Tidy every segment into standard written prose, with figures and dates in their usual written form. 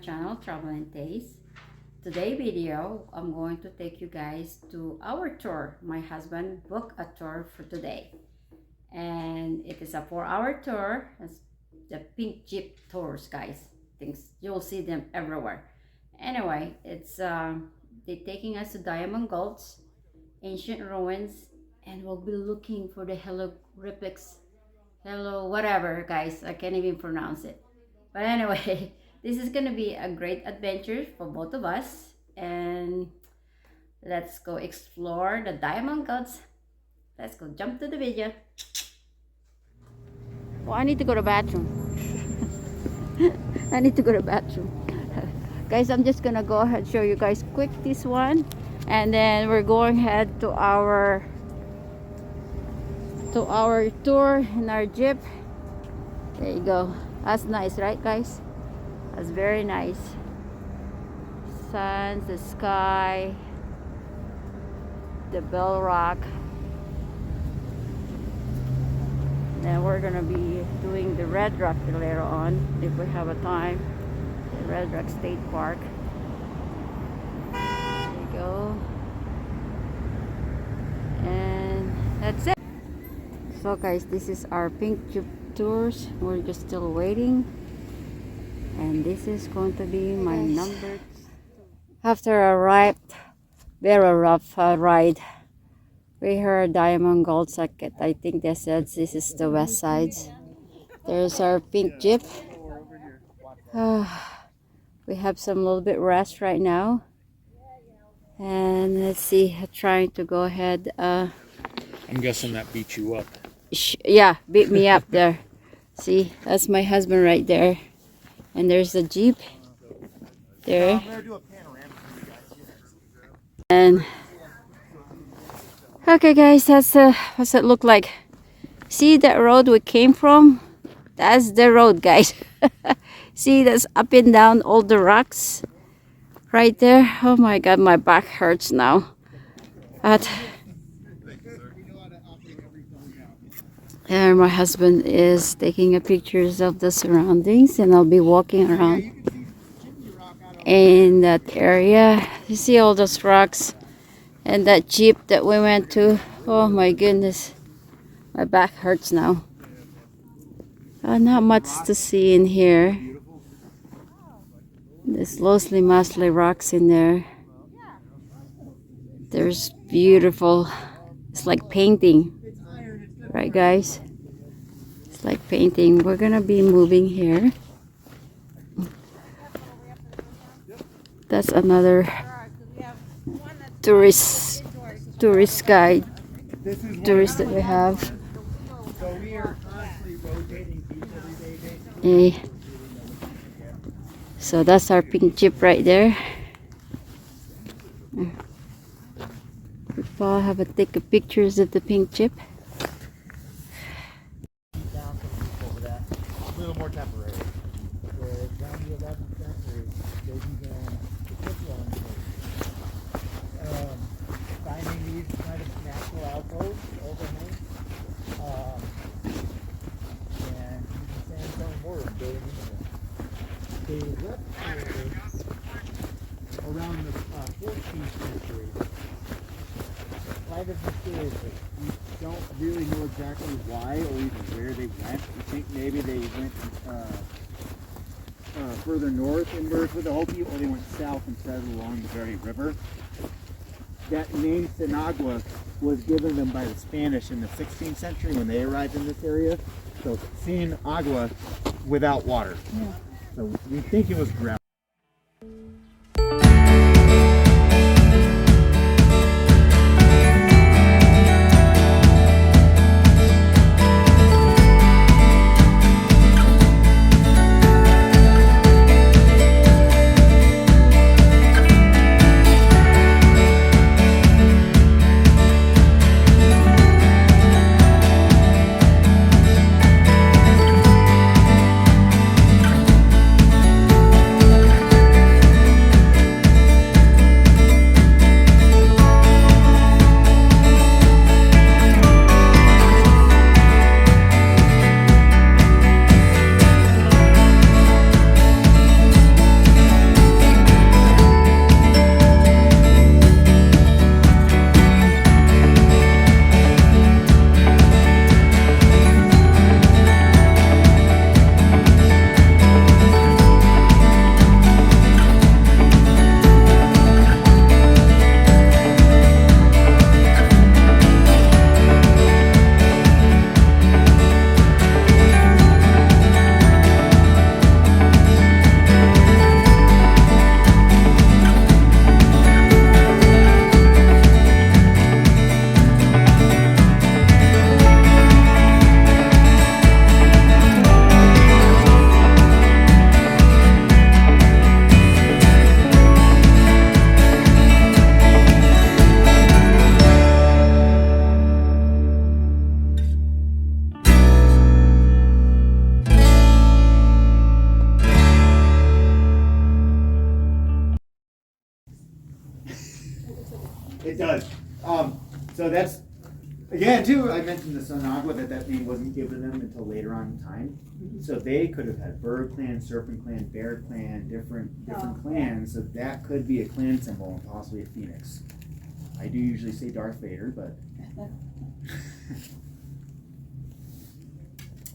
channel, Travel and Taste. Today video, I'm going to take you guys to our tour. My husband booked a tour for today. And it is a 4-hour tour. It's the pink Jeep tours, guys. Things you'll see them everywhere. Anyway, it's they're taking us to Diamond Gulch, ancient ruins, and we'll be looking for the hello whatever, guys. I can't even pronounce it. But anyway, this is gonna be a great adventure for both of us, and let's go explore the Diamond Gulch. Let's go jump to the video. Oh, I need to go to the bathroom. I need to go to the bathroom. Guys, I'm just gonna go ahead and show you guys quick this one, and then we're going ahead to our tour in our Jeep. There you go. That's nice, right, guys? That's very nice. Sun, the sky, the Bell Rock. And we're gonna be doing the Red Rock later on if we have a time. The Red Rock State Park. There you go. And that's it. So guys, this is our pink Jeep tours. We're just still waiting. And this is going to be my number 2. After a very rough ride, we heard Diamond Gulch. I think they said this is the west side. There's our pink Jeep. We have some little bit rest right now. And let's see, trying to go ahead. I'm guessing that beat you up. Yeah, beat me up there. See, that's my husband right there. And there's the Jeep there. And okay guys, that's what's it look like. See that road we came from? That's the road, guys. See, that's up and down all the rocks right there. Oh my god, my back hurts now. But and my husband is taking pictures of the surroundings, and I'll be walking around in that area. You see all those rocks and that Jeep that we went to. Oh my goodness, my back hurts now. Not much to see in here. There's mostly rocks in there. There's beautiful, it's like painting. Right guys, it's like painting. We're gonna be moving here. That's another tourist guide that we have. Okay. So that's our pink Jeep right there. We'll have to take pictures of the pink Jeep. A little more temporary. Where down the 11th century, they began to put one finding these kind of natural alcoves overhang. And using sandstone mortar building into them. They left around the 14th century. Kind of mysteriously. We don't really know exactly why or even where they went. We think maybe they went further north and merged with the Hopi, or they went south and settled along the very river. That name Sinagua was given them by the Spanish in the 16th century when they arrived in this area. So sin agua, without water. Yeah. So we think it was ground. It does. So that's, again, too, I mentioned the Sinagua, that name wasn't given them until later on in time. So they could have had bird clan, serpent clan, bear clan, different clans. So that could be a clan symbol and possibly a phoenix. I do usually say Darth Vader, but.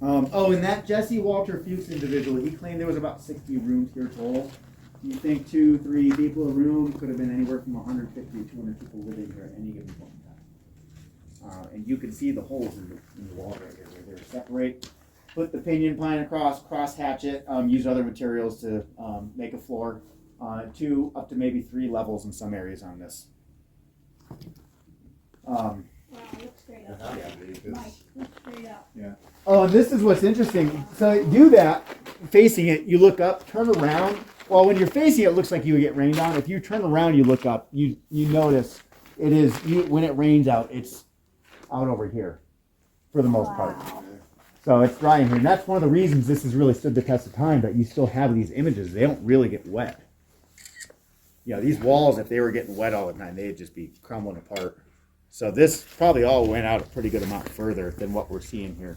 And that Jesse Walter Fuchs individual, he claimed there was about 60 rooms here total. You think 2, 3 people a room, could have been anywhere from 150 to 200 people living here at any given point in time. And you can see the holes in the wall right here where they're separate. Put the pinion pine across, cross hatch it, use other materials to make a floor. 2 up to maybe 3 levels in some areas on this. Wow, look straight up. Mike, look straight up. Yeah. Oh, and this is what's interesting. So do that, facing it, you look up, turn around. Well, when you're facing it, it looks like you would get rained on. If you turn around, you look up, you notice it is, when it rains out, it's out over here for the most part. So it's dry in here. And that's one of the reasons this has really stood the test of time, that you still have these images. They don't really get wet. Yeah, these walls, if they were getting wet all the time, they'd just be crumbling apart. So this probably all went out a pretty good amount further than what we're seeing here.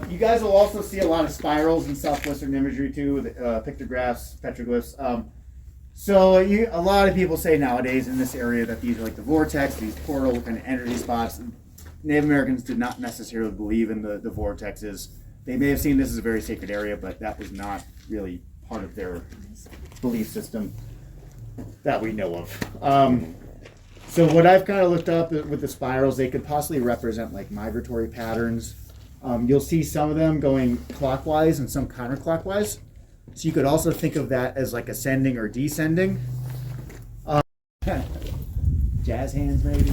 You guys will also see a lot of spirals in southwestern imagery too, pictographs, petroglyphs. A lot of people say nowadays in this area that these are like the vortex, these portal kind of energy spots. Native Americans did not necessarily believe in the vortexes. They may have seen this as a very sacred area, but that was not really part of their belief system that we know of. So what I've kind of looked up with the spirals, they could possibly represent like migratory patterns. You'll see some of them going clockwise and some counterclockwise. So you could also think of that as like ascending or descending. Jazz hands maybe.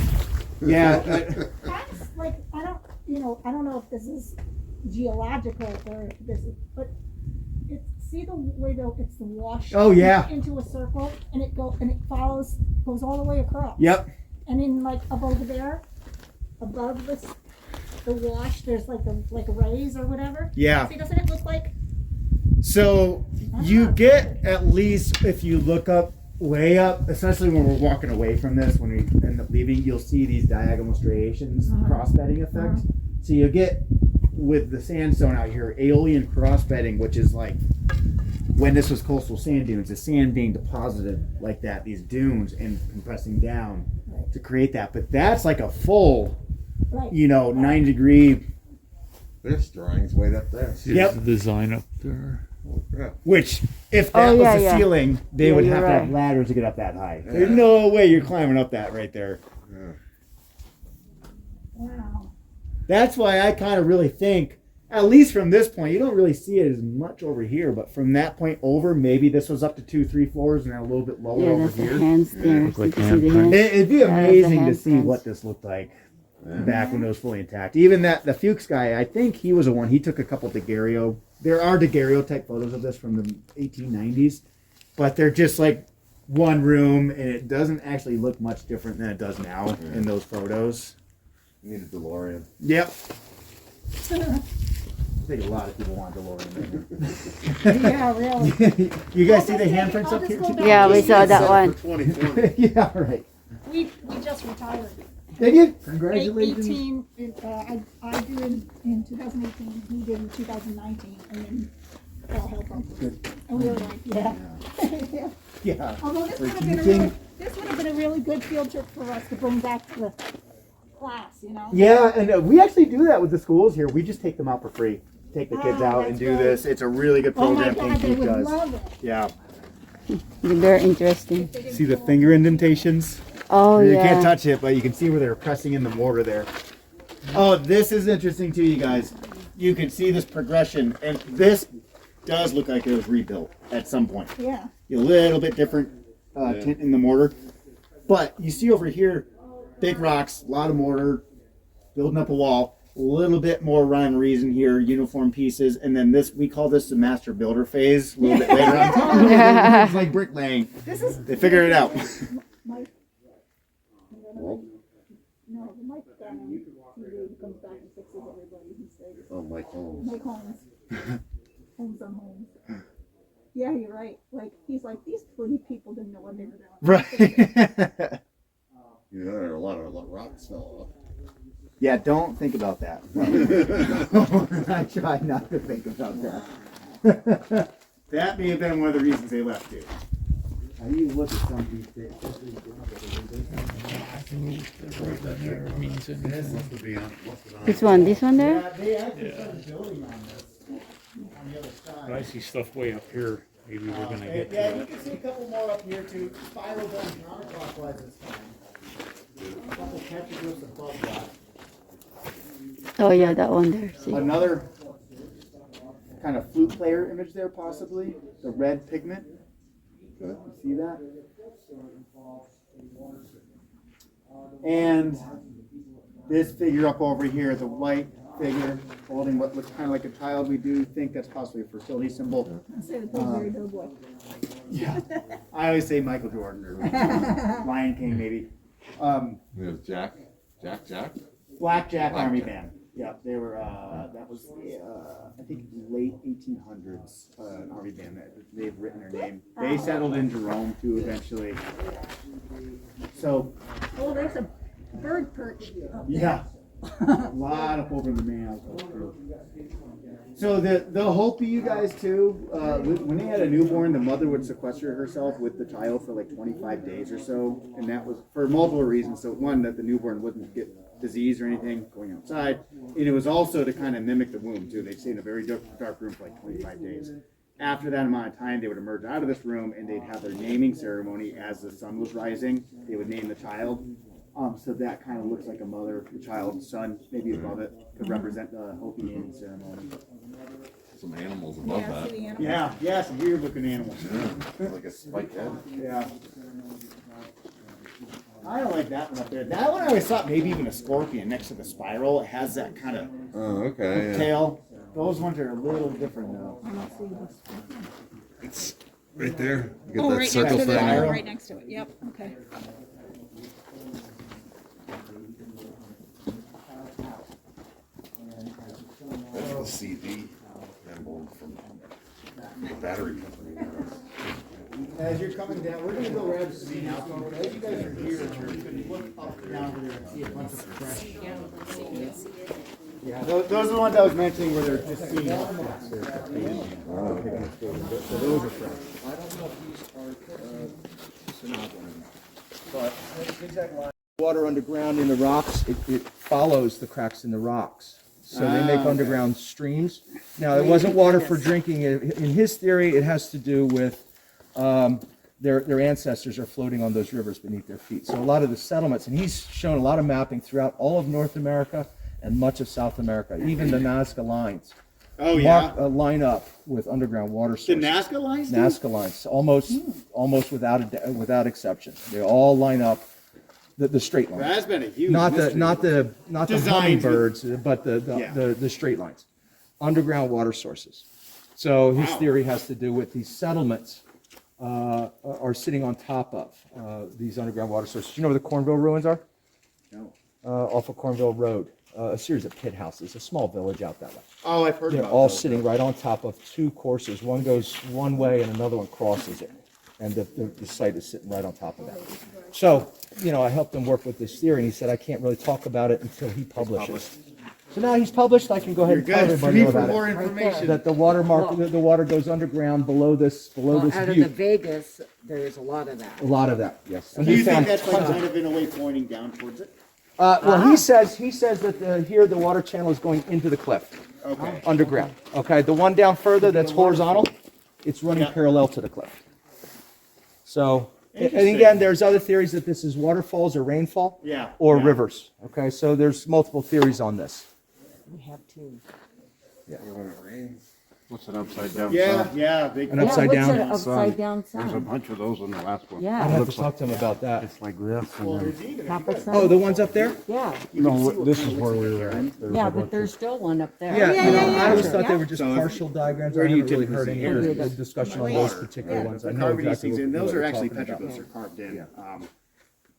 Yeah. That's like, I don't know if this is geological or if this is, but see the way it's the wash into a circle, and it goes all the way across. Yep. And in like above this, the wash, there's like a rays or whatever. Yeah. See, doesn't it look like? So you get, at least if you look up way up, especially when we're walking away from this, when we end up leaving, you'll see these diagonal striations, cross-bedding effect. So you get, with the sandstone out here, aeolian cross-bedding, which is like when this was coastal sand dunes, the sand being deposited like that, these dunes, and compressing down to create that. But that's like a full, 9-degree. This drawing's way up there. See the design up there. Yeah. Which, if that was the ceiling, they would have to have ladders to get up that high. Yeah. There's no way you're climbing up that right there. Yeah. Wow. That's why I kind of really think, at least from this point, you don't really see it as much over here, but from that point over, maybe this was up to 2, 3 floors and a little bit lower over that's here. the hands there. Look like You can see the handprints. hands. It'd be That is the amazing to see handprints. what this looked like back when it was fully intact. Even the Fuchs guy, I think he was the one. He took a couple daguerreo. There are daguerreo type photos of this from the 1890s, but they're just like one room, and it doesn't actually look much different than it does now in those photos. You need a DeLorean. Yep. I think a lot of people want DeLorean. Yeah, really. You guys see the handprints up here too? Yeah, we saw that one. For 2020. Yeah, right. We just retired. Did you? Congratulations. 18, I did in 2018, he did in 2019, and then all hell broke loose. And we were like, yeah. Yeah. Yeah. Although this For would have been teaching. a really good field trip for us to bring back to the class, Yeah, and we actually do that with the schools here. We just take them out for free. Take the kids out and that's do great. this. It's a really good Oh my program. God, they Pink would does. love it. Yeah. Very interesting. See the finger indentations? Oh, You yeah. can't touch it, but you can see where they're pressing in the mortar there. Oh, this is interesting too, you guys. You can see this progression, and this does look like it was rebuilt at some point. Yeah. A little bit different tint in the mortar. But you see over here, big rocks, a lot of mortar, building up a wall. A little bit more rhyme and reason here, uniform pieces, and then this, we call this the master builder phase a little bit later on. It's like bricklaying. They figured it out. Mike. No, Mike comes back and fixes everybody. He says, Oh, Mike Holmes. Mike Holmes. Homes on homes. Yeah, you're right. Like, he's like, these pretty people didn't know what they were doing. Right. You know, there are a lot of rocks fell Yeah, don't think about that. I try not to think about that. That may have been one of the reasons they left too. You look at some of these things. This one there? Yeah, they actually started building on this on the other side. I see stuff way up here. Maybe we're gonna get Yeah, to you it. can see a couple more up here too. Spiral down counterclockwise this time. A couple petroglyphs above that. Oh yeah, that one there. See. Another kind of flute player image there, possibly. The red pigment. Good. You see that? And this figure up over here, the white figure holding what looks kind of like a child. We do think that's possibly a fertility symbol. I say the Pillsbury Doughboy. Yeah. I always say Michael Jordan or Lion King, maybe. There's Jack. Blackjack Army Band. Yeah, they were, that was, I think, late 1800s, an army band that they've written their name. They settled in Jerome, too, eventually. So, Oh, there's a bird perch up there. yeah, a lot of Hope in the mail. So the Hopi, you guys, too, when they had a newborn, the mother would sequester herself with the child for like 25 days or so, and that was for multiple reasons. So one, that the newborn wouldn't get disease or anything going outside, and it was also to kind of mimic the womb too. They'd stay in a very dark room for like 25 days. After that amount of time, they would emerge out of this room and they'd have their naming ceremony as the sun was rising. They would name the child. So that kind of looks like a mother, the child, son, maybe above it, could represent the Hopi naming ceremony. Some animals above Yeah, see that. the animals? Yeah, some weird looking animals. Yeah. Like a spike head. Yeah. I don't like that one up there. That one I always thought maybe even a scorpion next to the spiral. It has that kind of Oh, okay. Yeah. tail. Those ones are a little different though. I don't see this. It's right there. You get Oh, that right circle next to thing. it. Right next to it. Yep. Okay. That's the CD symbol from the battery company. As you're coming down, we're gonna go around to see now. As you guys are here, you can look up and down over there and see a bunch of fresh. Yeah, those are the ones I was mentioning where they're just seeing. Oh, okay. So those are fresh. I don't know if these are Sinagua. Water underground in the rocks, it follows the cracks in the rocks. So they make underground streams. Now, it wasn't water for drinking. In his theory, it has to do with their ancestors are floating on those rivers beneath their feet. So a lot of the settlements, and he's shown a lot of mapping throughout all of North America and much of South America, even the Nazca lines. Oh yeah. Line up with underground water The sources. Nazca lines? Nazca lines, almost without exception. They all line up the straight lines. That's been a huge Not mystery. the Designs. hummingbirds, but Yeah. the straight lines, underground water sources. So his Wow. theory has to do with these settlements are sitting on top of these underground water sources. Do you know where the Cornville ruins are? No. Off of Cornville Road, a series of pit houses, a small village out that way. Oh, I've heard They're about all those. sitting right on top of two courses. One goes one way and another one crosses it. And the site is sitting right on top of that. So, I helped him work with this theory, and he said, I can't really talk about it until he publishes. So now he's published, I can go ahead and tell Good. everybody For about more it. information. That the water goes underground below this Out of the butte. Vegas, there is a lot of that. A lot of that, yes. And Do he you think found that's like tons of- kind of in a way pointing down towards it? Well, he says that here the water channel is going into the cliff, Okay. underground. Okay, the one down further that's horizontal, it's running Yeah. parallel to the cliff. So, and Interesting. again, there's other theories that this is waterfalls or rainfall. Yeah, Or yeah. rivers. Okay, so there's multiple theories on this. We have two. When it rains. What's an upside down Yeah, sign? yeah. Big An upside what's down an upside down There's a sign? bunch of those on the last one. Yeah. I'd have to Looks talk to him about that. It's like this. Well, And there's even Papa sign? Oh, the ones up there? Yeah, no, this is where we were at. There's yeah, a but bunch there's still one up there. Yeah, I always yeah. thought they were just So if- partial diagrams. where I do you haven't really heard typically any see it? discussion on Water. those particular ones. I the know carving these exactly things what in. Those you're are actually talking about. petroglyphs are carved in.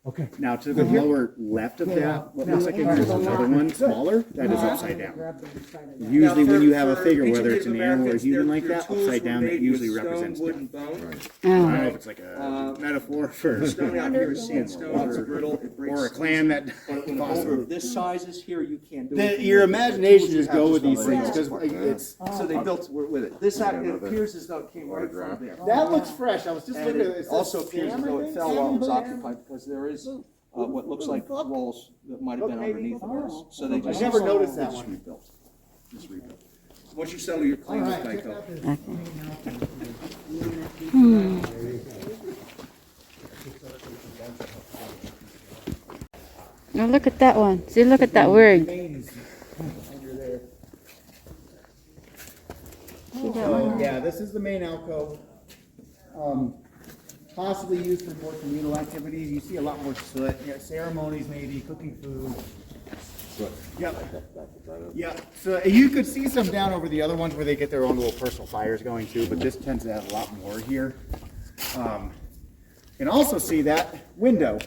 Okay. Now to the lower left of that, what looks like there's another one smaller that is upside down. Usually when you have a figure, whether it's an animal or human like that, upside down, that usually represents death. I don't know if it's like a metaphor for Stone out here is sandstone, it's brittle, it breaks. or a clan that But when over this size is here, you can't do it. your imagination just go with these things because it's So they built with it. This it appears as though it came right from there. that looks fresh. I was just And looking at it. it also appears as though it fell while it was occupied because there is what looks like walls that might have been underneath of this. So they just never noticed that they just one. rebuilt. Just rebuilt. Once you settle your claim with Geico. Now look at that one. See, look at that word. Yeah, this is the main alcove. Possibly used for more communal activities. You see a lot more soot. Yeah, ceremonies, maybe cooking food. Yep. Yep. So you could see some down over the other ones where they get their own little personal fires going too, but this tends to have a lot more here. You can also see that window.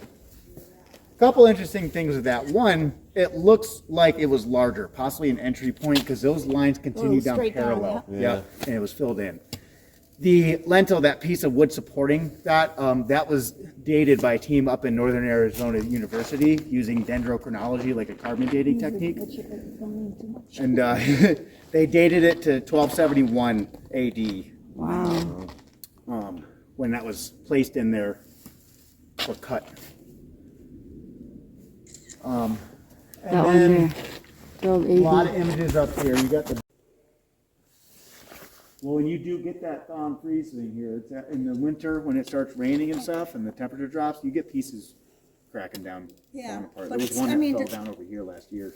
Couple interesting things with that. One, it looks like it was larger, possibly an entry point because those lines continue down straight down, parallel. Yeah, and it was filled in. The lintel, that piece of wood supporting that, that was dated by a team up in Northern Arizona University using dendrochronology, like a carbon dating technique. And they dated it to 1271 AD. Wow. When that was placed in there or cut. And That one then there. a lot of images up here. You got the. Well, when you do get that thaw and freeze thing here, it's in the winter when it starts raining and stuff, and the temperature drops, you get pieces cracking down, falling apart. There was one that fell down over here last year.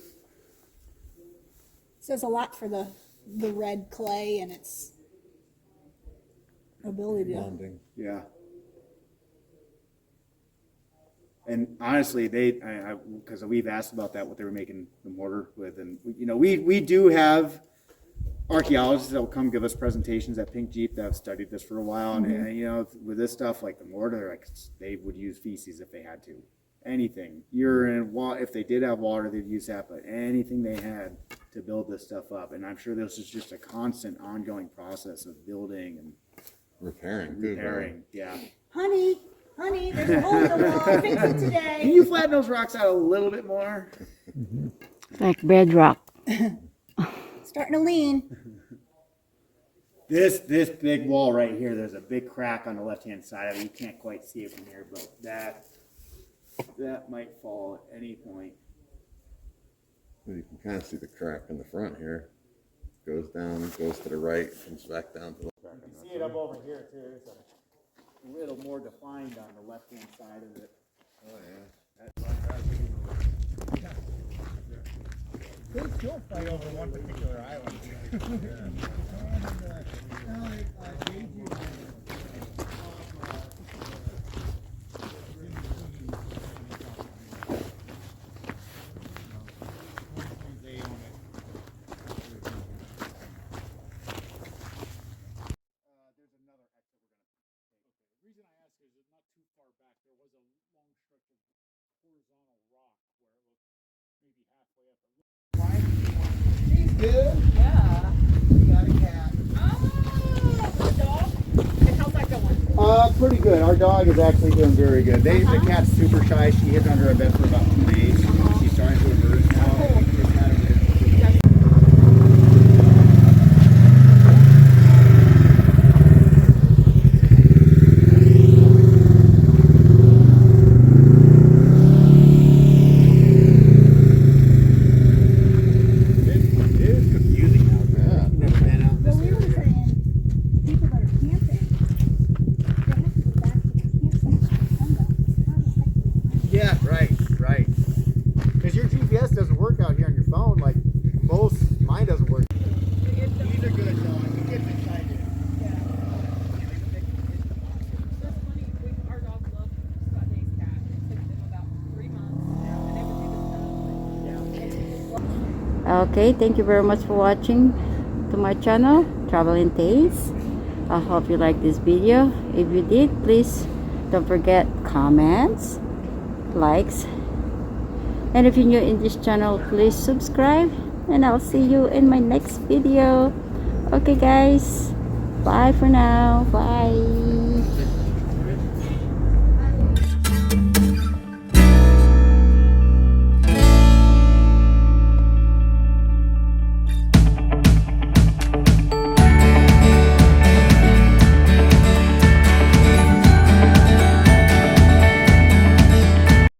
Says a lot for the red clay and its ability to. Yeah. And honestly, because we've asked about that, what they were making the mortar with, and we do have archaeologists that will come give us presentations at Pink Jeep that have studied this for a while, and with this stuff like the mortar, like they would use feces if they had to, anything, urine, water. If they did have water, they'd use that, but anything they had to build this stuff up. And I'm sure this is just a constant, ongoing process of building and repairing. Yeah. Honey, there's a hole in the wall. Fix it today. Can you flatten those rocks out a little bit more? Like bedrock. Starting to lean. This big wall right here, there's a big crack on the left-hand side of it. You can't quite see it from here, but that might fall at any point. You can kind of see the crack in the front here. Goes down, goes to the right, comes back down to the You can see it up over here too. It's a little more defined on the left-hand side of it. Oh yeah. They still fight over one particular island. Good. Yeah. You got a cat. Dog. And how's that going? Pretty good. Our dog is actually doing very good. The cat's super shy. She hid under a bed for about 2 days. She's starting to emerge now. It's kind of Okay, thank you very much for watching to my channel, Traveling Taste. I hope you like this video. If you did, please don't forget comments, likes. And if you're new in this channel, please subscribe. And I'll see you in my next video. Okay guys, bye for now. Bye.